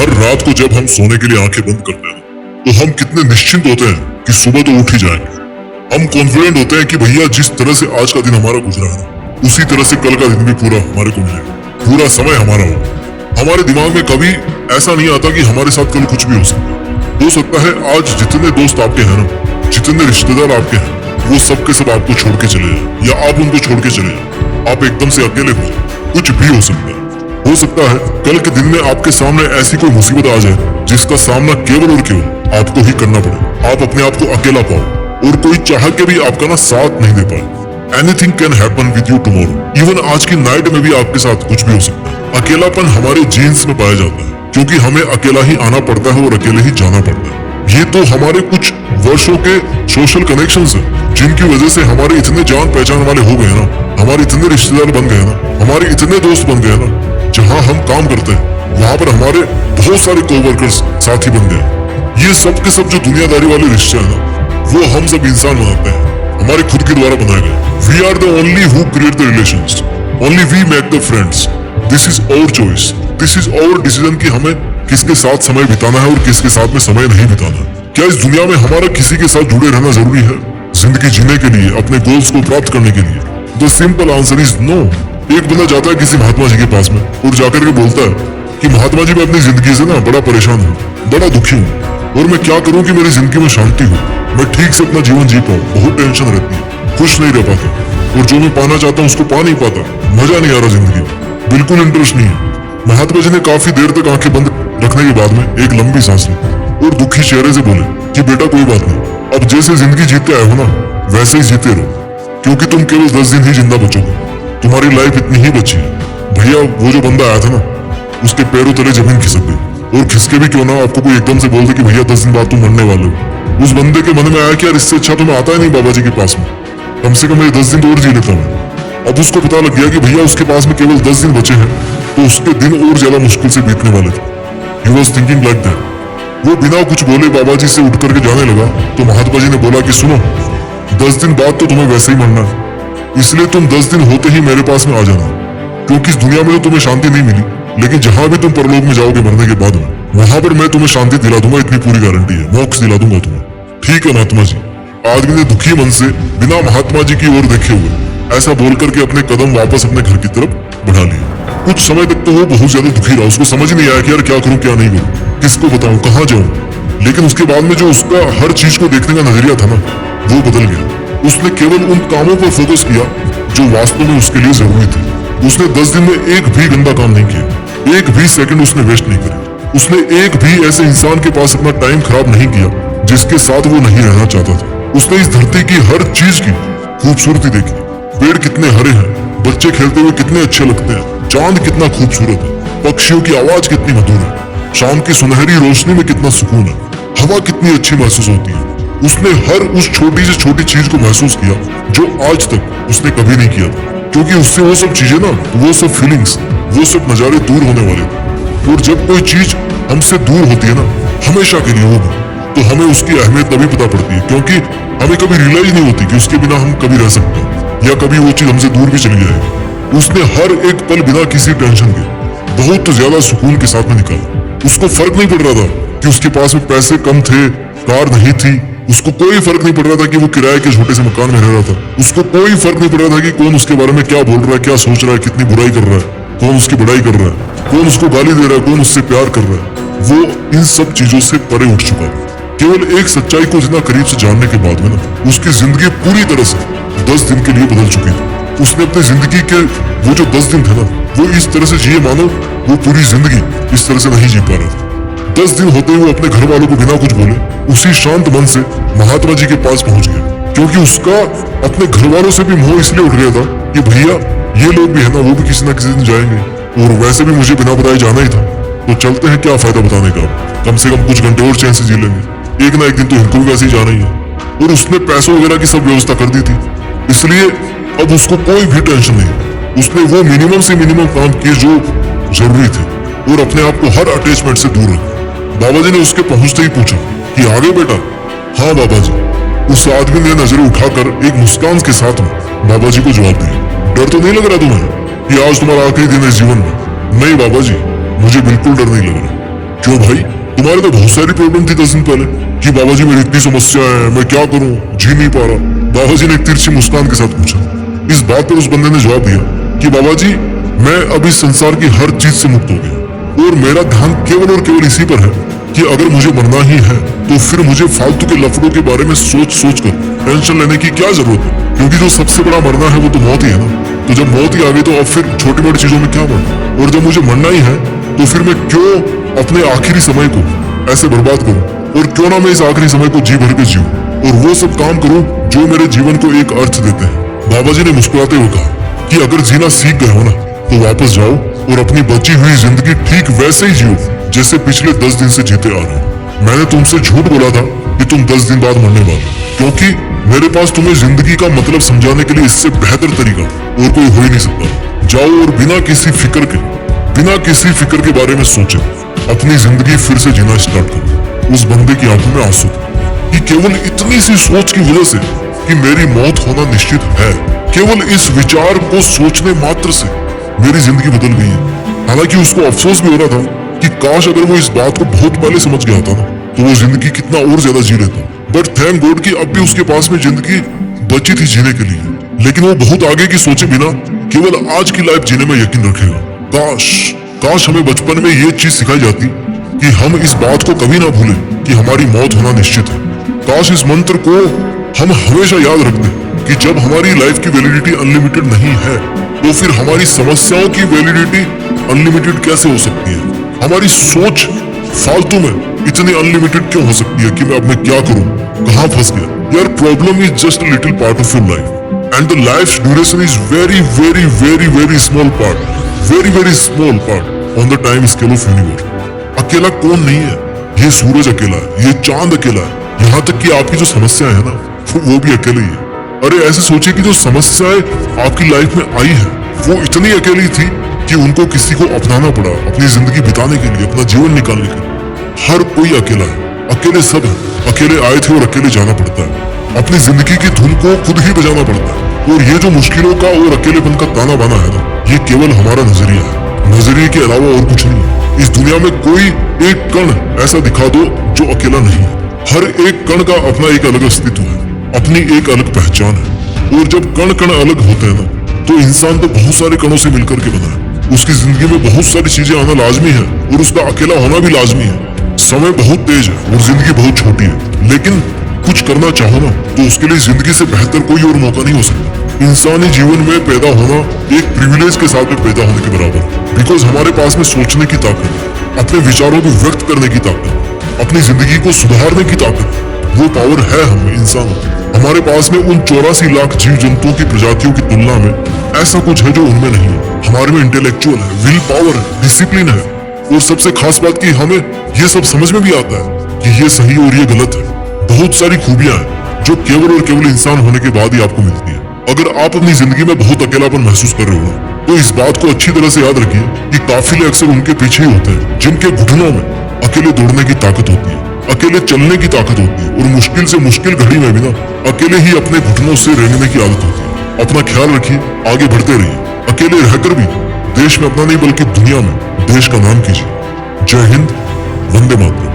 हर रात को जब हम सोने के लिए आंखें बंद करते हैं तो हम कितने निश्चिंत होते हैं कि सुबह तो उठ ही जाएंगे। हम कॉन्फिडेंट होते हैं कि भैया जिस तरह से आज का दिन हमारा गुजरा है उसी तरह से कल का दिन भी पूरा हमारे को मिलेगा, पूरा समय हमारा होगा। हमारे दिमाग में कभी ऐसा नहीं आता कि हमारे साथ कल कुछ भी हो सकता है। हो सकता है आज जितने दोस्त आपके हैं ना, जितने रिश्तेदार आपके हैं, वो सब के सब आपको छोड़ के चले जाए या आप उनको छोड़ के चले जाए। आप एकदम से अकेले हो जाए, कुछ भी हो सकता है। हो सकता है कल के दिन में आपके सामने ऐसी कोई मुसीबत आ जाए जिसका सामना केवल और केवल आपको ही करना पड़े। आप अपने आप को अकेला पाओ और कोई चाह के भी आपका ना साथ नहीं दे पाए। Anything can happen with you tomorrow. Even आज की नाइट में भी आपके साथ कुछ भी हो सकता है। अकेलापन हमारे जीन्स में पाया जाता है क्योंकि हमें अकेला ही आना पड़ता है और अकेले ही जाना पड़ता है। ये तो हमारे कुछ वर्षों के सोशल कनेक्शंस हैं जिनकी वजह से हमारे इतने जान पहचान वाले हो गए ना, हमारे इतने रिश्तेदार बन गए ना, हमारे इतने दोस्त बन गए ना। जहां हम काम करते हैं वहां पर हमारे बहुत सारे कोवर्कर्स साथी बन गए। ये सब के सब जो दुनियादारी वाले रिश्ते हैं ना, वो हम सब इंसान बनाते हैं, हमारे खुद के द्वारा बनाए गए। We are the only who create the relations, only we make the friends. This is our choice, this is our decision कि हमें किसके साथ समय बिताना है और किसके साथ में समय नहीं बिताना है। क्या इस दुनिया में हमारा किसी के साथ जुड़े रहना जरूरी है जिंदगी जीने के लिए, अपने गोल्स को प्राप्त करने के लिए? The simple answer is no. एक बंदा जाता है किसी महात्मा जी के पास में और जाकर के बोलता है कि महात्मा जी मैं अपनी जिंदगी से ना बड़ा परेशान हूँ, बड़ा दुखी हूँ और मैं क्या करूँ कि मेरी जिंदगी में शांति हो, मैं ठीक से अपना जीवन जी पाऊँ। बहुत टेंशन रहती है, खुश नहीं रह पाता और जो मैं पाना चाहता हूँ उसको पा नहीं पाता, मजा नहीं आ रहा जिंदगी में, बिल्कुल इंटरेस्ट नहीं है। महात्मा जी ने काफी देर तक आंखें बंद रखने के बाद में एक लंबी सांस ली और दुखी चेहरे से बोले कि बेटा कोई बात नहीं, अब जैसे जिंदगी जीते आए हो ना वैसे ही जीते रहो, क्योंकि तुम केवल 10 दिन ही जिंदा बचोगे, तुम्हारी लाइफ इतनी ही बची है। भैया वो जो बंदा आया था ना उसके पैरों तले जमीन खिसक गई और खिसके भी क्यों ना आपको कोई एकदम से बोल दे कि भैया 10 दिन बाद तुम मरने वाले हो। उस बंदे के मन में आया कि यार इससे अच्छा तो मैं आता ही नहीं बाबा जी के पास में, कम से कम ये 10 दिन तो और जी लेता हूँ। अब उसको पता लग गया कि भैया उसके पास में केवल 10 दिन बचे हैं तो उसके दिन और ज्यादा मुश्किल से बीतने वाले थे। He was thinking like that. वो बिना कुछ बोले बाबा जी से उठ करके जाने लगा तो महात्मा जी ने बोला कि सुनो, 10 दिन बाद तो तुम्हें वैसे ही मरना है, इसलिए तुम 10 दिन होते ही मेरे पास में आ जाना, क्योंकि इस दुनिया में तो तुम्हें शांति नहीं मिली, लेकिन जहां भी तुम परलोक में जाओगे मरने के बाद में, वहां पर मैं तुम्हें शांति दिला दूंगा, इतनी पूरी गारंटी है, मोक्ष दिला दूंगा तुम्हें। ठीक है महात्मा जी। आदमी ने दुखी मन से बिना महात्मा जी की ओर देखे हुए ऐसा बोल करके अपने कदम वापस अपने घर की तरफ बढ़ा लिए। कुछ समय तक तो वो बहुत ज्यादा दुखी रहा, उसको समझ नहीं आया कि यार क्या करूं क्या नहीं करूं, किसको बताऊं, कहाँ जाऊं। लेकिन उसके बाद में जो उसका हर चीज को देखने का नजरिया था ना वो बदल गया। उसने केवल उन कामों पर फोकस किया जो वास्तव में उसके लिए जरूरी थे। उसने 10 दिन में एक भी गंदा काम नहीं किया, एक भी सेकंड उसने वेस्ट नहीं किया। उसने एक भी ऐसे इंसान के पास अपना टाइम खराब नहीं किया जिसके साथ वो नहीं रहना चाहता था। उसने इस धरती की हर चीज की खूबसूरती देखी, पेड़ कितने हरे हैं, बच्चे खेलते हुए कितने अच्छे लगते हैं, चांद कितना खूबसूरत है, पक्षियों की आवाज कितनी मधुर है, शाम की सुनहरी रोशनी में कितना सुकून है, हवा कितनी अच्छी महसूस होती है। उसने हर उस छोटी से छोटी चीज को महसूस किया जो आज तक उसने कभी नहीं किया था, क्योंकि उससे वो सब चीजें ना, वो सब फीलिंग्स, वो सब नजारे दूर होने वाले थे। और जब कोई चीज हमसे दूर होती है ना हमेशा के लिए वो भी, तो हमें उसकी अहमियत तभी पता पड़ती है, क्योंकि हमें कभी रियलाइज नहीं होती कि उसके बिना हम कभी रह सकते हैं या कभी वो चीज हमसे दूर भी चली जाएगी। उसने हर एक पल बिना किसी टेंशन के बहुत ज्यादा सुकून के साथ में निकाला। उसको फर्क नहीं पड़ रहा था कि उसके पास में पैसे कम थे, कार नहीं थी, उसको कोई फर्क नहीं पड़ रहा था कि वो किराए के छोटे से मकान में रह रहा था, उसको कोई फर्क नहीं पड़ रहा था कि कौन उसके बारे में क्या बोल रहा है, क्या सोच रहा है, कितनी बुराई कर रहा है, कौन उसकी बुराई कर रहा है, कौन उसको गाली दे रहा है, कौन उससे प्यार कर रहा है। वो इन सब चीजों से परे उठ चुका था। केवल एक सच्चाई को जितना करीब से जानने के बाद में ना उसकी जिंदगी पूरी तरह से 10 दिन के लिए बदल चुकी थी। उसने अपनी जिंदगी के वो जो 10 दिन थे ना वो इस तरह से जिए मानो वो पूरी जिंदगी इस तरह से नहीं जी पा रहा था। 10 दिन होते हुए अपने घर वालों को बिना कुछ बोले उसी शांत मन से महात्मा जी के पास पहुंच गया, क्योंकि उसका अपने घर वालों से भी मोह इसलिए उठ गया था कि भैया ये लोग भी है ना, वो भी किसी ना किसी दिन जाएंगे और वैसे भी मुझे बिना बताए जाना ही था, तो चलते हैं, क्या फायदा बताने का, कम से कम कुछ घंटे और चैन से जी लेंगे, एक ना एक दिन तो इनको भी वैसे ही जाना ही है। और उसने पैसों वगैरह की सब व्यवस्था कर दी थी, इसलिए अब उसको कोई भी टेंशन नहीं। उसने वो मिनिमम से मिनिमम काम किए जो जरूरी थे और अपने आप को हर अटैचमेंट से दूर रखा। बाबा जी ने उसके पहुंचते ही पूछा कि आ गए बेटा? हाँ बाबा जी। उस आदमी ने नजरें उठाकर एक मुस्कान के साथ में बाबा जी को जवाब दिया, डर तो नहीं लग रहा तुम्हें कि आज तुम्हारा आखिरी दिन है जीवन में? नहीं बाबा जी, मुझे बिल्कुल डर नहीं लग रहा, क्यों भाई, तुम्हारे तो बहुत सारी प्रॉब्लम थी 10 दिन पहले कि बाबा जी मेरी इतनी समस्या है, मैं क्या करूं, जी नहीं पा रहा। बाबा जी ने एक तिरछी मुस्कान के साथ पूछा। इस बात पर उस बंदे ने जवाब दिया कि बाबा जी मैं अब इस संसार की हर चीज से मुक्त हो गया और मेरा ध्यान केवल और केवल इसी पर है कि अगर मुझे मरना ही है तो फिर मुझे फालतू के लफड़ों के बारे में सोच कर टेंशन लेने की क्या जरूरत है, क्योंकि जो सबसे बड़ा मरना है वो तो मौत ही है ना। तो जब मौत ही आ गई तो अब फिर छोटी बड़ी चीजों में क्या मरना, और जब मुझे मरना ही है तो फिर मैं क्यों अपने आखिरी समय को ऐसे बर्बाद करूं, और क्यों ना मैं इस आखिरी समय को जी भर के जीऊं और वो सब काम करूं जो मेरे जीवन को एक अर्थ देते हैं। बाबा जी ने मुस्कुराते हुए कहा कि अगर जीना सीख गए हो ना तो वापस जाओ और अपनी बची हुई जिंदगी ठीक वैसे ही जियो जैसे पिछले 10 दिन से जीते आ रहे हो। मैंने तुमसे झूठ बोला था कि तुम 10 दिन बाद मरने वाले, क्योंकि मेरे पास तुम्हें जिंदगी का मतलब समझाने के लिए इससे बेहतर तरीका और कोई हो ही नहीं सकता। जाओ और बिना किसी फिक्र के बारे में सोचे अपनी जिंदगी फिर से जीना स्टार्ट करो। उस बंदे की आंखों में आंसू थे कि केवल इतनी सी सोच की वजह से कि मेरी मौत होना निश्चित है, केवल इस विचार को सोचने मात्र से मेरी जिंदगी बदल गई है। हालांकि उसको अफसोस भी हो रहा था कि काश अगर वो इस बात को बहुत पहले समझ गया था ना तो वो जिंदगी कितना और ज्यादा जी लेता। बट थैंक गॉड कि अब भी उसके पास में जिंदगी बची थी जीने के लिए। लेकिन वो बहुत आगे की सोचे बिना केवल आज की लाइफ जीने में यकीन रखेगा। काश हमें बचपन में ये चीज सिखाई जाती कि हम इस बात को कभी ना भूलें कि हमारी मौत होना निश्चित है। काश इस मंत्र को हम हमेशा याद रखते कि जब हमारी लाइफ की वैलिडिटी अनलिमिटेड नहीं है तो फिर हमारी समस्याओं की वैलिडिटी अनलिमिटेड कैसे हो सकती है। हमारी सोच फालतू में इतनी अनलिमिटेड क्यों हो सकती है कि मैं अब मैं क्या करूं, कहां फंस गया। यार problem is just a little part of your life and the life duration is very very very very small part, very very small part on the time scale of universe. अकेला कौन नहीं है, ये सूरज अकेला है, ये चांद अकेला है, यहाँ तक कि आपकी जो समस्या है ना वो भी अकेले ही है। अरे ऐसे सोचिए कि जो समस्याएं आपकी लाइफ में आई है वो इतनी अकेली थी कि उनको किसी को अपनाना पड़ा अपनी जिंदगी बिताने के लिए, अपना जीवन निकालने के लिए। हर कोई अकेला है, अकेले सब है, अकेले आए थे और अकेले जाना पड़ता है। अपनी जिंदगी की धुन को खुद ही बजाना पड़ता है। और ये जो मुश्किलों का और अकेलेपन का ताना बाना है ना, ये केवल हमारा नजरिया है, नजरिए के अलावा और कुछ नहीं है। इस दुनिया में कोई एक कण ऐसा दिखा दो जो अकेला नहीं है। हर एक कण का अपना एक अलग अस्तित्व है, अपनी एक अलग पहचान है। और जब कण कण अलग होते हैं ना तो इंसान तो बहुत सारे कणों से मिलकर के बना है। उसकी जिंदगी में बहुत सारी चीजें आना लाजमी है और उसका अकेला होना भी लाजमी है। समय बहुत तेज है और जिंदगी बहुत छोटी है, लेकिन कुछ करना चाहो ना तो उसके लिए जिंदगी से बेहतर कोई और मौका नहीं हो सकता। इंसानी जीवन में पैदा होना एक प्रिविलेज के साथ में पैदा होने के बराबर है, बिकॉज हमारे पास में सोचने की ताकत है, अपने विचारों को व्यक्त करने की ताकत, अपनी जिंदगी को सुधारने की ताकत, वो पावर है हम इंसानों की। हमारे पास में उन 84 लाख जीव जंतुओं की प्रजातियों की तुलना में ऐसा कुछ है जो उनमें नहीं है। हमारे में इंटेलेक्चुअल है, विल पावर है, डिसिप्लिन है, और सबसे खास बात कि हमें ये सब समझ में भी आता है कि ये सही और ये गलत है। बहुत सारी खूबियां हैं जो केवल और केवल इंसान होने के बाद ही आपको मिलती है। अगर आप अपनी जिंदगी में बहुत अकेलापन महसूस कर रहे हो तो इस बात को अच्छी तरह से याद रखिए कि काफिले अक्सर उनके पीछे ही होते हैं जिनके घुटनों में अकेले दौड़ने की ताकत होती है, अकेले चलने की ताकत होती है, और मुश्किल से मुश्किल घड़ी में भी ना अकेले ही अपने घुटनों से रेंगने की आदत होती है। अपना ख्याल रखिए, आगे बढ़ते रहिए, अकेले रहकर भी देश में अपना नहीं बल्कि दुनिया में देश का नाम कीजिए। जय हिंद, वंदे मातरम।